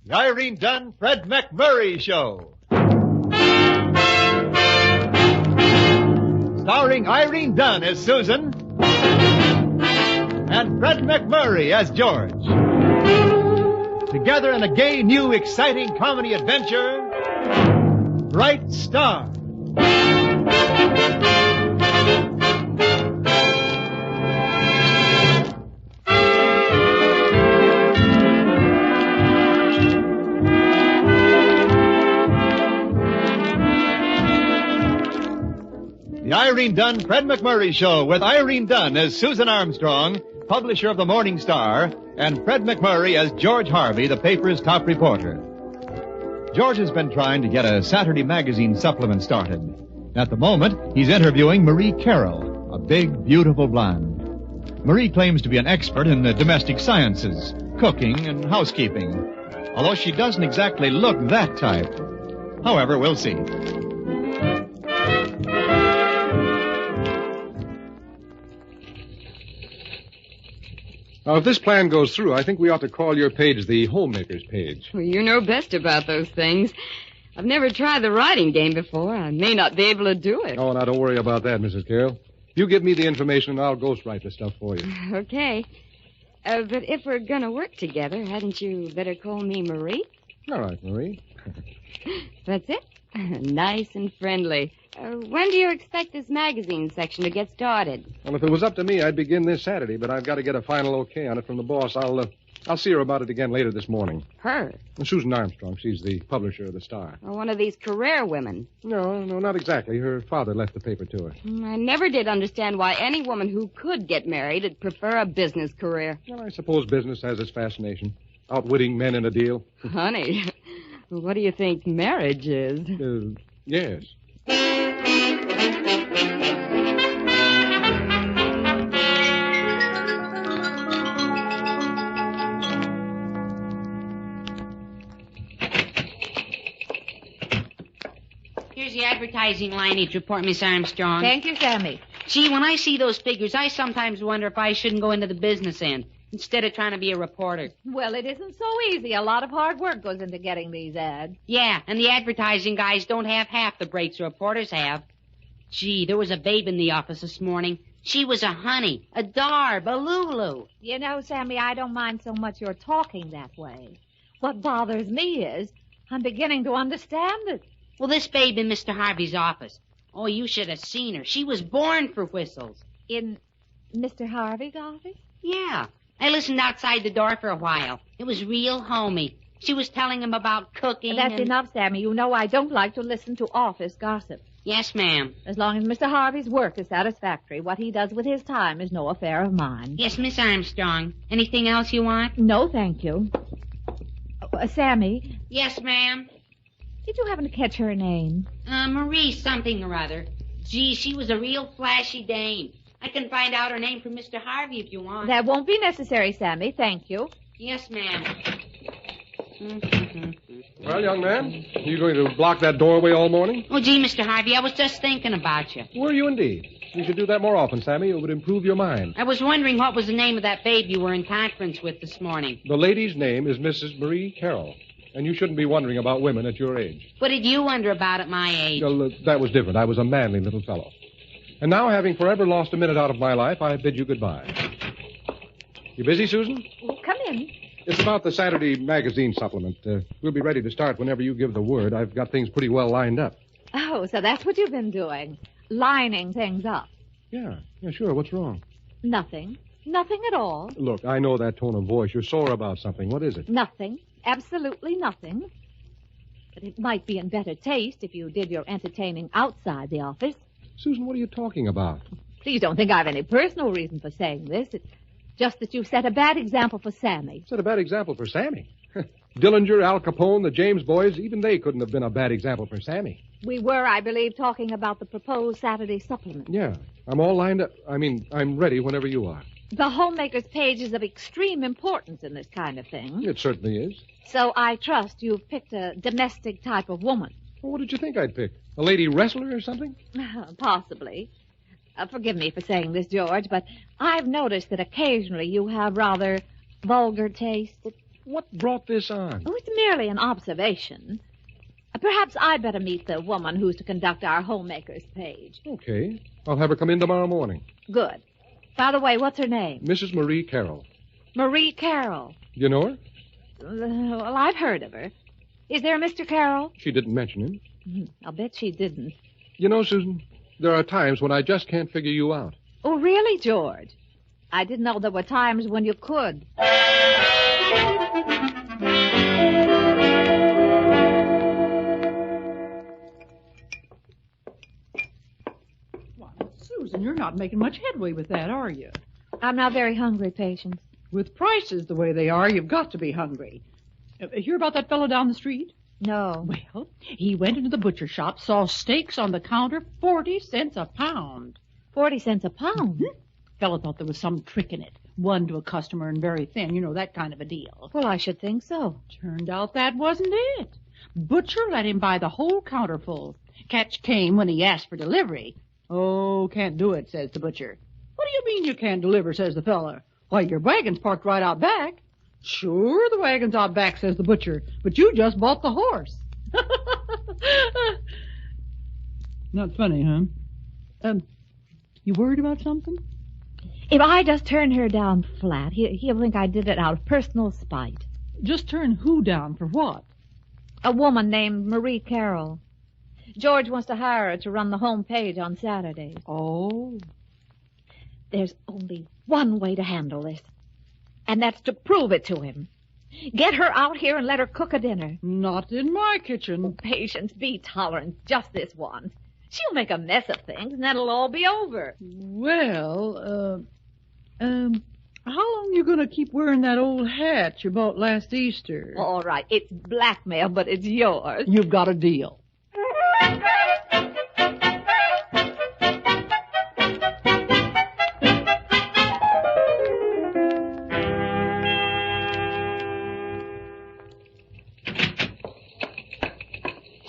The Irene Dunn, Fred McMurray Show. Starring Irene Dunn as Susan and Fred McMurray as George. Together in a gay, new, exciting comedy adventure, Bright Star. The Irene Dunn, Fred McMurray Show with Irene Dunn as Susan Armstrong, publisher of the Morning Star, and Fred McMurray as George Harvey, the paper's top reporter. George has been trying to get a Saturday magazine supplement started. At the moment, he's interviewing Marie Carroll, a big, beautiful blonde. Marie claims to be an expert in the domestic sciences, cooking and housekeeping, although she doesn't exactly look that type. However, we'll see. Now, if this plan goes through, I think we ought to call your page the Homemaker's page. Well, you know best about those things. I've never tried the writing game before. I may not be able to do it. Oh, now, don't worry about that, Mrs. Carroll. You give me the information, and I'll ghostwrite the stuff for you. Okay. But if we're going to work together, hadn't you better call me Marie? All right, Marie. That's it. Nice and friendly. When do you expect this magazine section to get started? Well, if it was up to me, I'd begin this Saturday, but I've got to get a final okay on it from the boss. I'll see her about it again later this morning. Her? Susan Armstrong. She's the publisher of the Star. Or one of these career women? No, not exactly. Her father left the paper to her. I never did understand why any woman who could get married would prefer a business career. Well, I suppose business has its fascination. Outwitting men in a deal. Honey, what do you think marriage is? Yes. Here's the advertising lineage report, Miss Armstrong. Thank you, Sammy. Gee, when I see those figures, I sometimes wonder if I shouldn't go into the business end instead of trying to be a reporter. Well, it isn't so easy. A lot of hard work goes into getting these ads. Yeah, and the advertising guys don't have half the breaks the reporters have. Gee, there was a babe in the office this morning. She was a honey, a darb, a Lulu. You know, Sammy, I don't mind so much your talking that way. What bothers me is I'm beginning to understand it. Well, this babe in Mr. Harvey's office. Oh, you should have seen her. She was born for whistles. In Mr. Harvey's office? Yeah. I listened outside the door for a while. It was real homey. She was telling him about cooking. That's enough, Sammy. You know I don't like to listen to office gossip. Yes, ma'am. As long as Mr. Harvey's work is satisfactory, what he does with his time is no affair of mine. Yes, Miss Armstrong. Anything else you want? No, thank you. Sammy? Yes, ma'am. Did you happen to catch her name? Marie something or other. Gee, she was a real flashy dame. I can find out her name from Mr. Harvey if you want. That won't be necessary, Sammy. Thank you. Yes, ma'am. Well, young man, are you going to block that doorway all morning? Oh, gee, Mr. Harvey, I was just thinking about you. Were you indeed? You should do that more often, Sammy. It would improve your mind. I was wondering what was the name of that babe you were in conference with this morning. The lady's name is Mrs. Marie Carroll. And you shouldn't be wondering about women at your age. What did you wonder about at my age? Well, that was different. I was a manly little fellow. And now, having forever lost a minute out of my life, I bid you goodbye. You busy, Susan? Oh, come in. It's about the Saturday magazine supplement. We'll be ready to start whenever you give the word. I've got things pretty well lined up. Oh, so that's what you've been doing. Lining things up. Yeah, sure. What's wrong? Nothing. Nothing at all. Look, I know that tone of voice. You're sore about something. What is it? Nothing. Absolutely nothing. But it might be in better taste if you did your entertaining outside the office. Susan, what are you talking about? Please don't think I've any personal reason for saying this. It's just that you've set a bad example for Sammy. Set a bad example for Sammy? Dillinger, Al Capone, the James boys, even they couldn't have been a bad example for Sammy. We were, I believe, talking about the proposed Saturday supplement. Yeah, I'm all lined up. I'm ready whenever you are. The Homemaker's page is of extreme importance in this kind of thing. It certainly is. So I trust you've picked a domestic type of woman. Well, what did you think I'd pick? A lady wrestler or something? Possibly. Forgive me for saying this, George, but I've noticed that occasionally you have rather vulgar taste. What brought this on? Oh, it's merely an observation. Perhaps I'd better meet the woman who's to conduct our Homemakers page. Okay. I'll have her come in tomorrow morning. Good. By the way, what's her name? Mrs. Marie Carroll. Marie Carroll. You know her? Well, I've heard of her. Is there a Mr. Carroll? She didn't mention him. I'll bet she didn't. You know, Susan, there are times when I just can't figure you out. Oh, really, George? I didn't know there were times when you could. Susan, you're not making much headway with that, are you? I'm not very hungry, Patience. With prices the way they are, you've got to be hungry. Hear about that fellow down the street? No. Well, he went into the butcher shop, saw steaks on the counter, 40 cents a pound. 40 cents a pound? Mm-hmm. Fellow thought there was some trick in it. One to a customer and very thin, you know, that kind of a deal. Well, I should think so. Turned out that wasn't it. Butcher let him buy the whole counter full. Catch came when he asked for delivery. Oh, can't do it, says the butcher. What do you mean you can't deliver, says the fella. Why, your wagon's parked right out back. Sure, the wagon's out back, says the butcher, but you just bought the horse. Not funny, huh? You worried about something? If I just turn her down flat, he'll think I did it out of personal spite. Just turn who down for what? A woman named Marie Carroll. George wants to hire her to run the home page on Saturdays. Oh. There's only one way to handle this, and that's to prove it to him. Get her out here and let her cook a dinner. Not in my kitchen. Patience, be tolerant just this once. She'll make a mess of things, and that'll all be over. Well, how long you going to keep wearing that old hat you bought last Easter? All right, it's blackmail, but it's yours. You've got a deal.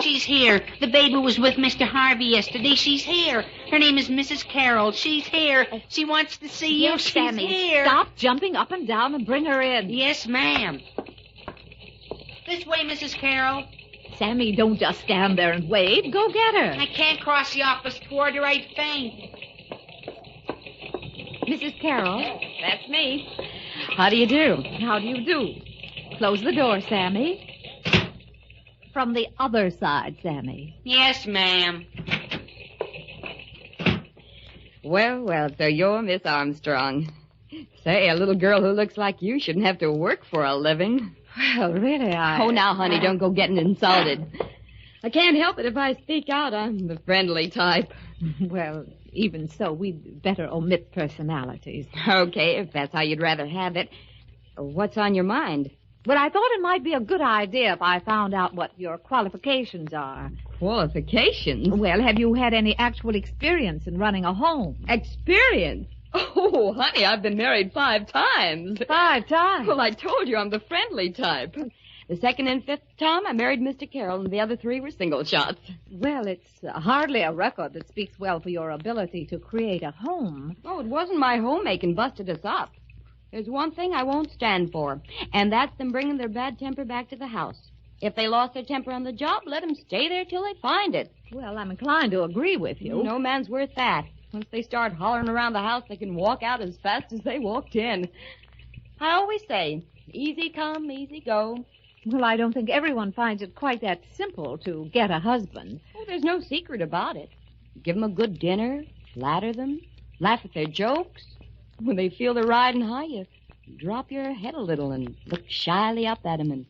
She's here. The baby was with Mr. Harvey yesterday. She's here. Her name is Mrs. Carroll. She's here. She wants to see you. Yes, She's Sammy, here. stop jumping up and down and bring her in. Yes, ma'am. This way, Mrs. Carroll. Sammy, don't just stand there and wait. Go get her. I can't cross the office toward her. I'd faint. Mrs. Carroll, that's me. How do you do? How do you do? Close the door, Sammy. From the other side, Sammy. Yes, ma'am. Well, so you're Miss Armstrong. Say, a little girl who looks like you shouldn't have to work for a living. Well, really, Oh, now, honey, don't go getting insulted. I can't help it if I speak out. I'm the friendly type. Well, even so, we'd better omit personalities. Okay, if that's how you'd rather have it. What's on your mind? But I thought it might be a good idea if I found out what your qualifications are. Qualifications? Well, have you had any actual experience in running a home? Experience? Oh, honey, I've been married 5 times. 5 times? Well, I told you I'm the friendly type. The second and 5th time, I married Mr. Carroll, and the other 3 were single shots. Well, it's hardly a record that speaks well for your ability to create a home. Oh, it wasn't my homemaking busted us up. There's one thing I won't stand for, and that's them bringing their bad temper back to the house. If they lost their temper on the job, let them stay there till they find it. Well, I'm inclined to agree with you. No man's worth that. Once they start hollering around the house, they can walk out as fast as they walked in. I always say, easy come, easy go. Well, I don't think everyone finds it quite that simple to get a husband. Oh, there's no secret about it. Give them a good dinner, flatter them, laugh at their jokes. When they feel they're riding high, you drop your head a little and look shyly up at them and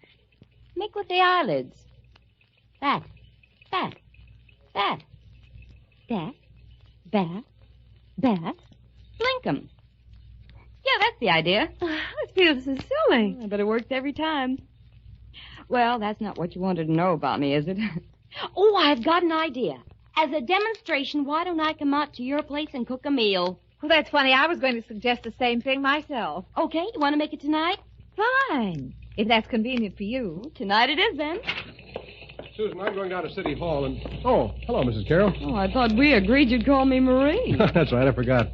make with the eyelids. That. Blink 'em. Yeah, that's the idea. It feels so silly. But it works every time. Well, that's not what you wanted to know about me, is it? Oh, I've got an idea. As a demonstration, why don't I come out to your place and cook a meal? Well, that's funny. I was going to suggest the same thing myself. Okay, you want to make it tonight? Fine. If that's convenient for you. Tonight it is, then. Susan, I'm going down to City Hall and... Oh, hello, Mrs. Carroll. Oh, I thought we agreed you'd call me Marie. That's right, I forgot.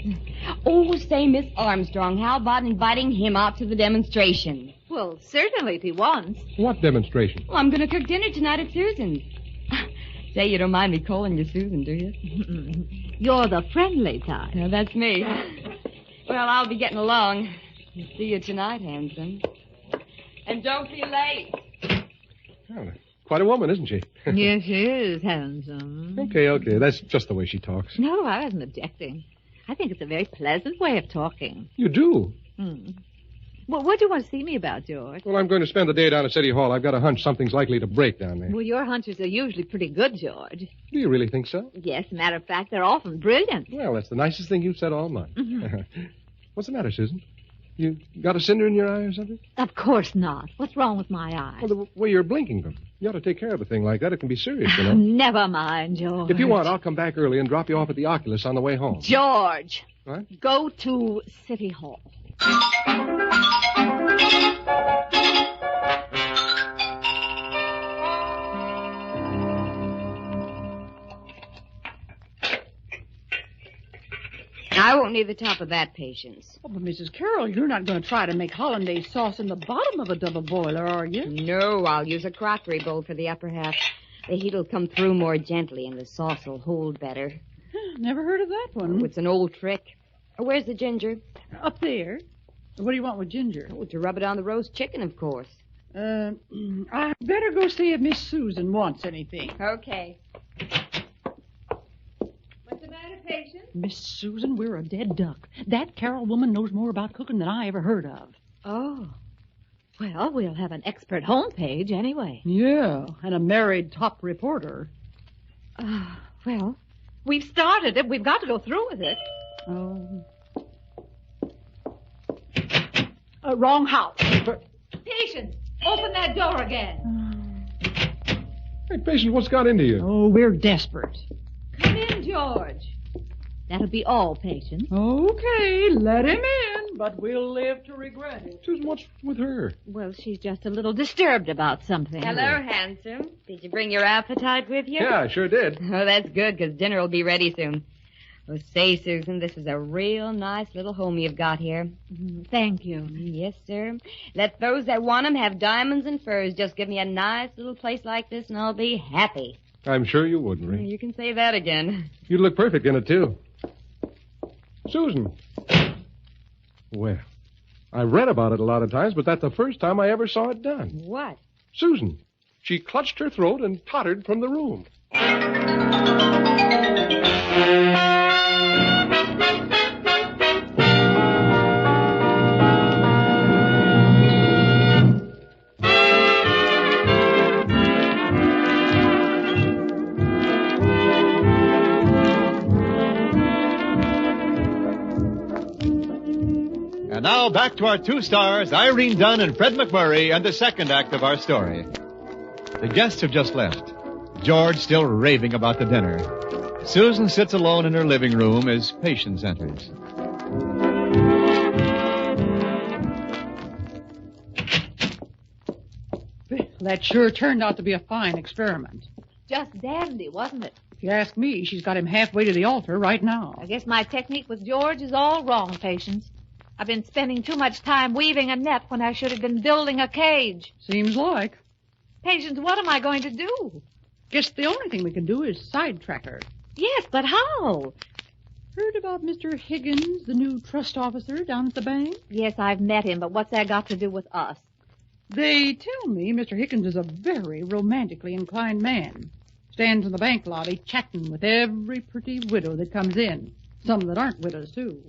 Oh, say, Miss Armstrong, how about inviting him out to the demonstration? Well, certainly if he wants. What demonstration? Well, I'm going to cook dinner tonight at Susan's. Say, you don't mind me calling you Susan, do you? You're the friendly type. No, that's me. Well, I'll be getting along. See you tonight, handsome. And don't be late. Well, quite a woman, isn't she? Yes, she is handsome. Okay. That's just the way she talks. No, I wasn't objecting. I think it's a very pleasant way of talking. You do? Well, what do you want to see me about, George? Well, I'm going to spend the day down at City Hall. I've got a hunch something's likely to break down there. Well, your hunches are usually pretty good, George. Do you really think so? Yes, matter of fact, they're often brilliant. Well, that's the nicest thing you've said all month. What's the matter, Susan? You got a cinder in your eye or something? Of course not. What's wrong with my eye? Well, the way you're blinking them. You ought to take care of a thing like that. It can be serious, you know. Never mind, George. If you want, I'll come back early and drop you off at the Oculus on the way home. George. What? Go to City Hall. I won't need the top of that, Patience. Oh, but Mrs. Carroll, you're not going to try to make hollandaise sauce in the bottom of a double boiler, are you? No, I'll use a crockery bowl for the upper half. The heat will come through more gently and the sauce will hold better. Never heard of that one. Oh, it's an old trick. Where's the ginger? Up there. What do you want with ginger? Oh, to rub it on the roast chicken, of course. I better go see if Miss Susan wants anything. Okay. What's the matter, Patience? Miss Susan, we're a dead duck. That Carroll woman knows more about cooking than I ever heard of. Oh. Well, we'll have an expert homepage anyway. Yeah, and a married top reporter. Well, we've started it. We've got to go through with it. Oh. Wrong house. Patience, open that door again. Hey, Patience, what's got into you? Oh, we're desperate. Come in, George. That'll be all, Patience. Okay, let him in, but we'll live to regret it. Susan, what's with her? Well, she's just a little disturbed about something. Hello, handsome. Did you bring your appetite with you? Yeah, I sure did. Oh, that's good, because dinner will be ready soon. Oh, say, Susan, this is a real nice little home you've got here. Thank you. Yes, sir. Let those that want 'em have diamonds and furs. Just give me a nice little place like this, and I'll be happy. I'm sure you would, Marie. You can say that again. You'd look perfect in it, too. Susan. Well, I've read about it a lot of times, but that's the first time I ever saw it done. What? Susan. She clutched her throat and tottered from the room. And now back to our two stars, Irene Dunn and Fred McMurray, and the second act of our story. The guests have just left. George still raving about the dinner. Susan sits alone in her living room as Patience enters. That sure turned out to be a fine experiment. Just dandy, wasn't it? If you ask me, she's got him halfway to the altar right now. I guess my technique with George is all wrong, Patience. I've been spending too much time weaving a net when I should have been building a cage. Seems like. Patience, what am I going to do? Guess the only thing we can do is sidetrack her. Yes, but how? Heard about Mr. Higgins, the new trust officer down at the bank? Yes, I've met him, but what's that got to do with us? They tell me Mr. Higgins is a very romantically inclined man. Stands in the bank lobby chatting with every pretty widow that comes in. Some that aren't widows, too.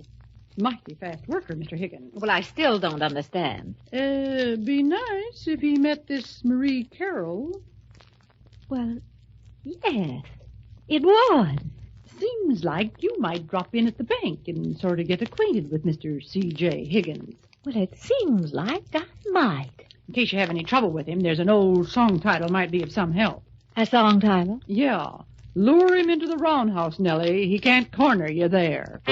Mighty fast worker, Mr. Higgins. Well, I still don't understand. Be nice if he met this Marie Carroll. Well, yes, it would. Seems like you might drop in at the bank and sort of get acquainted with Mr. C.J. Higgins. Well, it seems like I might. In case you have any trouble with him, there's an old song title might be of some help. A song title? Yeah. Lure him into the roundhouse, Nellie. He can't corner you there.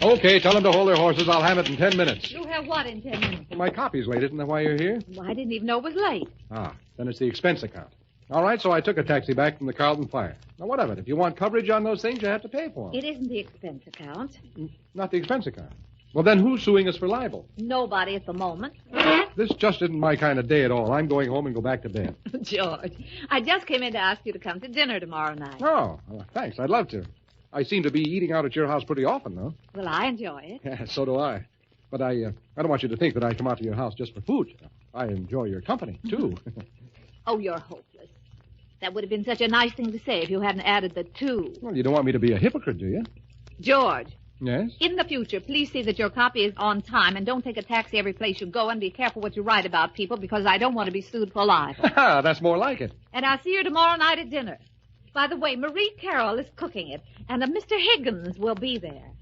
Okay, tell them to hold their horses. I'll have it in 10 minutes. You'll have what in 10 minutes? Well, my copy's late. Isn't that why you're here? Well, I didn't even know it was late. Ah, then it's the expense account. All right, so I took a taxi back from the Carlton Fire. Now, what of it? If you want coverage on those things, you have to pay for them. It isn't the expense account. Not the expense account. Well, then who's suing us for libel? Nobody at the moment. This just isn't my kind of day at all. I'm going home and go back to bed. George, I just came in to ask you to come to dinner tomorrow night. Oh, well, thanks. I'd love to. I seem to be eating out at your house pretty often, though. Well, I enjoy it. Yeah, so do I. But I don't want you to think that I come out to your house just for food. I enjoy your company, too. Oh, you're hopeless. That would have been such a nice thing to say if you hadn't added the two. Well, you don't want me to be a hypocrite, do you? George. Yes? In the future, please see that your copy is on time and don't take a taxi every place you go and be careful what you write about people because I don't want to be sued for libel. That's more like it. And I'll see you tomorrow night at dinner. By the way, Marie Carroll is cooking it, and a Mr. Higgins will be there.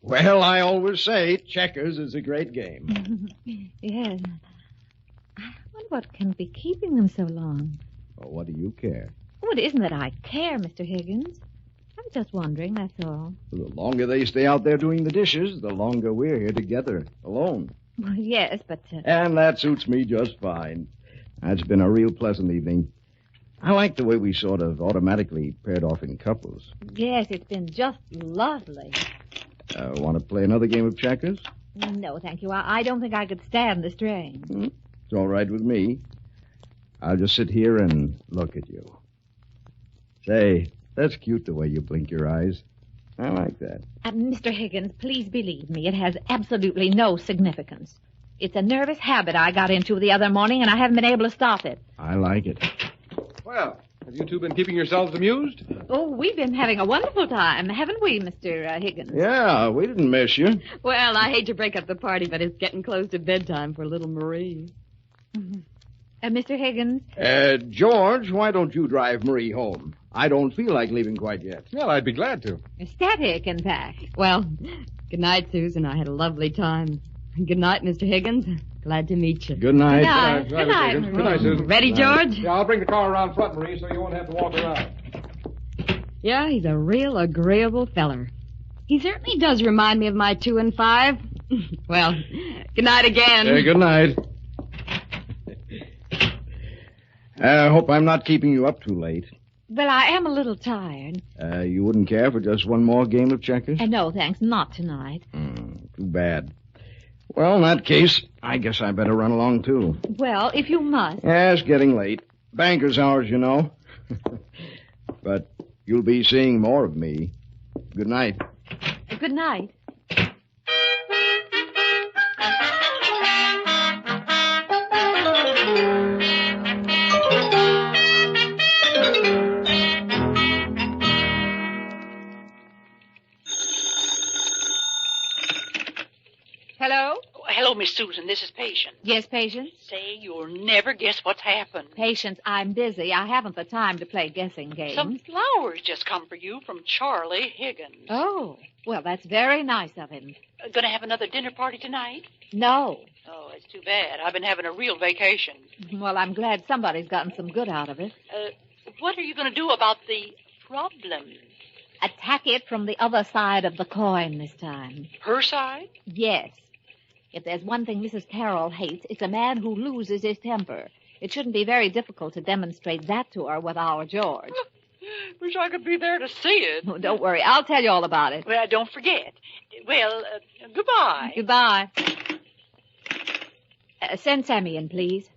Well, I always say checkers is a great game. Yes. I wonder what can be keeping them so long. Well, what do you care? Oh, it isn't that I care, Mr. Higgins. I'm just wondering, that's all. The longer they stay out there doing the dishes, the longer we're here together, alone. Well, yes, but... And that suits me just fine. It's been a real pleasant evening. I like the way we sort of automatically paired off in couples. Yes, it's been just lovely. Want to play another game of checkers? No, thank you. I don't think I could stand the strain. It's all right with me. I'll just sit here and look at you. Say, that's cute the way you blink your eyes. I like that. Mr. Higgins, please believe me, it has absolutely no significance. It's a nervous habit I got into the other morning, and I haven't been able to stop it. I like it. Well, have you two been keeping yourselves amused? Oh, we've been having a wonderful time, haven't we, Mr. Higgins? Yeah, we didn't miss you. Well, I hate to break up the party, but it's getting close to bedtime for little Marie. Mr. Higgins? George, why don't you drive Marie home? I don't feel like leaving quite yet. Well, I'd be glad to. Static, in fact. Well, good night, Susan. I had a lovely time. Good night, Mr. Higgins. Glad to meet you. Good night. Good night. Good night, Susan. Ready, George? Yeah, I'll bring the car around front, Marie, so you won't have to walk around. Yeah, he's a real agreeable feller. He certainly does remind me of my 2 and 5. Well, good night again. Good night. I hope I'm not keeping you up too late. Well, I am a little tired. You wouldn't care for just one more game of checkers? No, thanks, not tonight. Too bad. Well, in that case, I guess I better run along, too. Well, if you must. Yeah, it's getting late. Banker's hours, you know. But you'll be seeing more of me. Good night. Good night. Hello? Hello, Miss Susan. This is Patience. Yes, Patience? Say, you'll never guess what's happened. Patience, I'm busy. I haven't the time to play guessing games. Some flowers just come for you from Charlie Higgins. Oh, well, that's very nice of him. Gonna have another dinner party tonight? No. Oh, it's too bad. I've been having a real vacation. Well, I'm glad somebody's gotten some good out of it. What are you gonna do about the problem? Attack it from the other side of the coin this time. Her side? Yes. If there's one thing Mrs. Carroll hates, it's a man who loses his temper. It shouldn't be very difficult to demonstrate that to her with our George. Wish I could be there to see it. Oh, don't worry. I'll tell you all about it. Well, don't forget. Well, goodbye. Goodbye. Send Sammy in, please.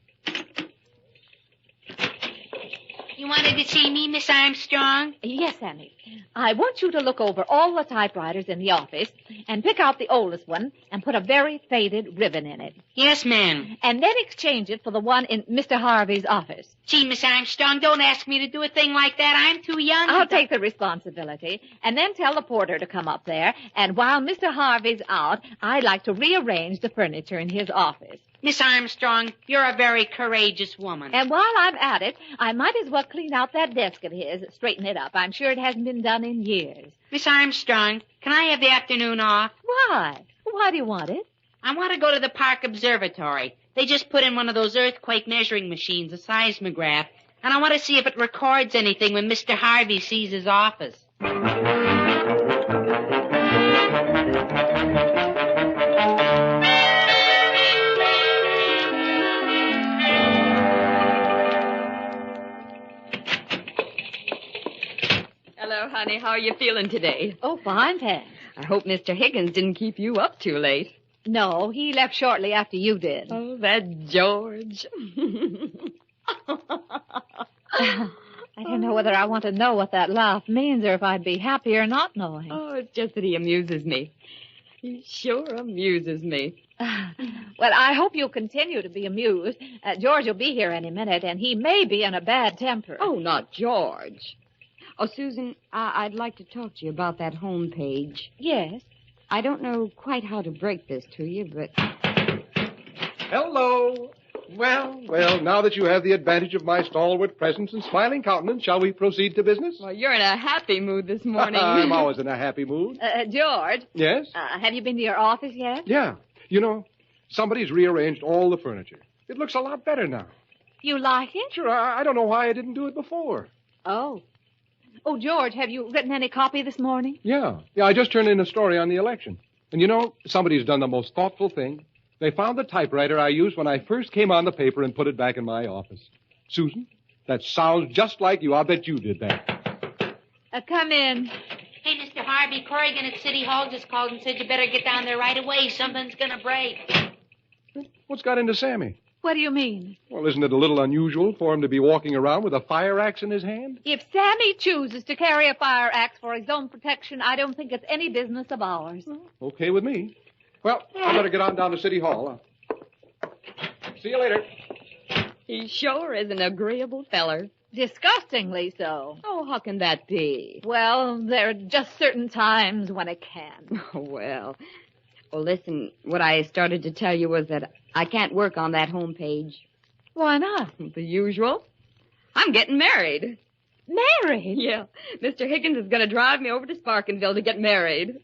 You wanted to see me, Miss Armstrong? Yes, Sammy. I want you to look over all the typewriters in the office and pick out the oldest one and put a very faded ribbon in it. Yes, ma'am. And then exchange it for the one in Mr. Harvey's office. Gee, Miss Armstrong, don't ask me to do a thing like that. I'm too young. I'll take the responsibility and then tell the porter to come up there. And while Mr. Harvey's out, I'd like to rearrange the furniture in his office. Miss Armstrong, you're a very courageous woman. And while I'm at it, I might as well clean out that desk of his, straighten it up. I'm sure it hasn't been done in years. Miss Armstrong, can I have the afternoon off? Why? Why do you want it? I want to go to the Park Observatory. They just put in one of those earthquake measuring machines, a seismograph, and I want to see if it records anything when Mr. Harvey sees his office. Hello, honey. How are you feeling today? Oh, fine, thanks. I hope Mr. Higgins didn't keep you up too late. No, he left shortly after you did. Oh, that George. I don't know whether I want to know what that laugh means or if I'd be happier not knowing. Oh, it's just that he amuses me. He sure amuses me. Well, I hope you'll continue to be amused. George will be here any minute, and he may be in a bad temper. Oh, not George. Oh, Susan, I'd like to talk to you about that home page. Yes. I don't know quite how to break this to you, but... Hello. Well, now that you have the advantage of my stalwart presence and smiling countenance, shall we proceed to business? Well, you're in a happy mood this morning. I'm always in a happy mood. George. Yes? Have you been to your office yet? Yeah. You know, somebody's rearranged all the furniture. It looks a lot better now. You like it? Sure, I don't know why I didn't do it before. Oh. Oh, George, have you written any copy this morning? Yeah, I just turned in a story on the election. And you know, somebody's done the most thoughtful thing. They found the typewriter I used when I first came on the paper and put it back in my office. Susan, that sounds just like you. I'll bet you did that. Come in. Hey, Mr. Harvey, Corrigan at City Hall just called and said you better get down there right away. Something's going to break. What's got into Sammy? What do you mean? Well, isn't it a little unusual for him to be walking around with a fire axe in his hand? If Sammy chooses to carry a fire axe for his own protection, I don't think it's any business of ours. Okay with me. Well, I better get on down to City Hall. See you later. He sure is an agreeable feller. Disgustingly so. Oh, how can that be? Well, there are just certain times when it can. Oh, well, listen, what I started to tell you was that I can't work on that home page. Why not? The usual. I'm getting married. Married? Yeah. Mr. Higgins is going to drive me over to Sparkinville to get married.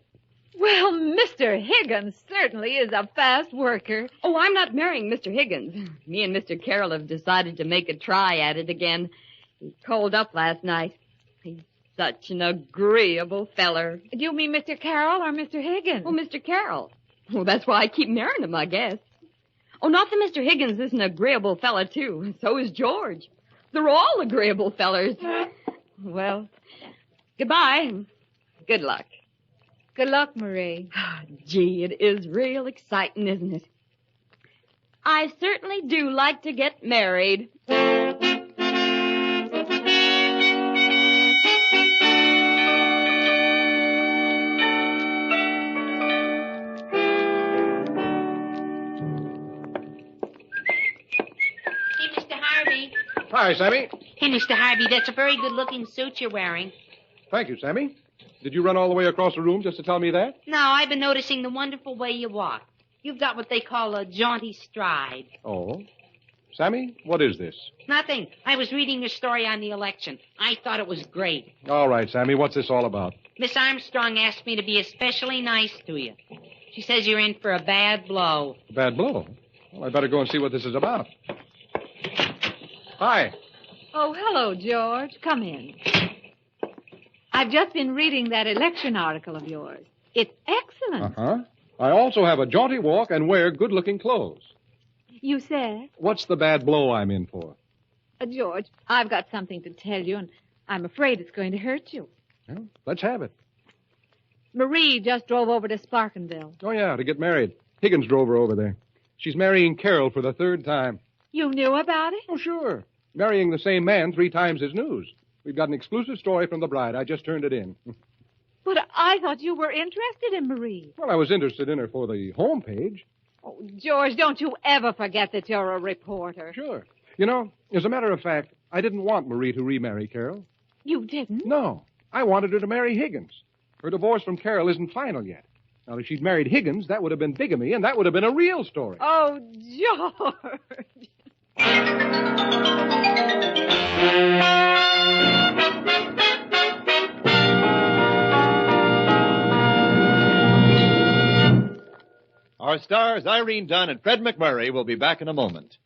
Well, Mr. Higgins certainly is a fast worker. Oh, I'm not marrying Mr. Higgins. Me and Mr. Carroll have decided to make a try at it again. He called up last night. He's such an agreeable feller. Do you mean Mr. Carroll or Mr. Higgins? Oh, Mr. Carroll. Well, that's why I keep marrying him, I guess. Oh, not that Mr. Higgins is an agreeable fella, too. So is George. They're all agreeable fellers. Well, goodbye. Good luck. Good luck, Marie. Gee, it is real exciting, isn't it? I certainly do like to get married. Hi, Sammy. Hey, Mr. Harvey, that's a very good-looking suit you're wearing. Thank you, Sammy. Did you run all the way across the room just to tell me that? No, I've been noticing the wonderful way you walk. You've got what they call a jaunty stride. Oh. Sammy, what is this? Nothing. I was reading your story on the election. I thought it was great. All right, Sammy, what's this all about? Miss Armstrong asked me to be especially nice to you. She says you're in for a bad blow. A bad blow? Well, I better go and see what this is about. Hi. Oh, hello, George. Come in. I've just been reading that election article of yours. It's excellent. Uh-huh. I also have a jaunty walk and wear good-looking clothes. You said? What's the bad blow I'm in for? George, I've got something to tell you, and I'm afraid it's going to hurt you. Well, let's have it. Marie just drove over to Sparkinville. Oh, yeah, to get married. Higgins drove her over there. She's marrying Carol for the third time. You knew about it? Oh, sure. Marrying the same man 3 times is news. We've got an exclusive story from the bride. I just turned it in. But I thought you were interested in Marie. Well, I was interested in her for the home page. Oh, George, don't you ever forget that you're a reporter. Sure. You know, as a matter of fact, I didn't want Marie to remarry Carol. You didn't? No. I wanted her to marry Higgins. Her divorce from Carol isn't final yet. Now, if she'd married Higgins, that would have been bigamy, and that would have been a real story. Oh, George. Our stars Irene Dunn and Fred McMurray will be back in a moment.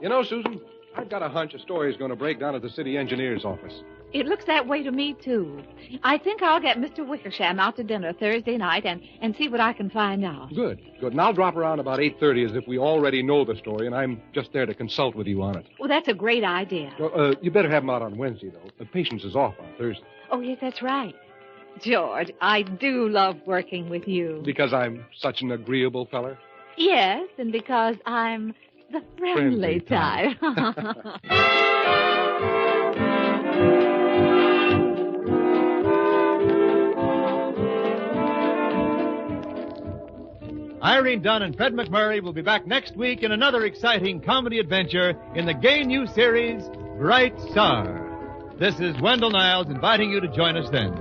You know, Susan, I've got a hunch a story is going to break down at the city engineer's office. It looks that way to me, too. I think I'll get Mr. Wickersham out to dinner Thursday night and see what I can find out. Good. And I'll drop around about 8:30 as if we already know the story, and I'm just there to consult with you on it. Well, that's a great idea. You better have him out on Wednesday, though. The Patience is off on Thursday. Oh, yes, that's right. George, I do love working with you. Because I'm such an agreeable feller? Yes, and because I'm the friendly type. Irene Dunn and Fred McMurray will be back next week in another exciting comedy adventure in the gay new series, Bright Star. This is Wendell Niles inviting you to join us then.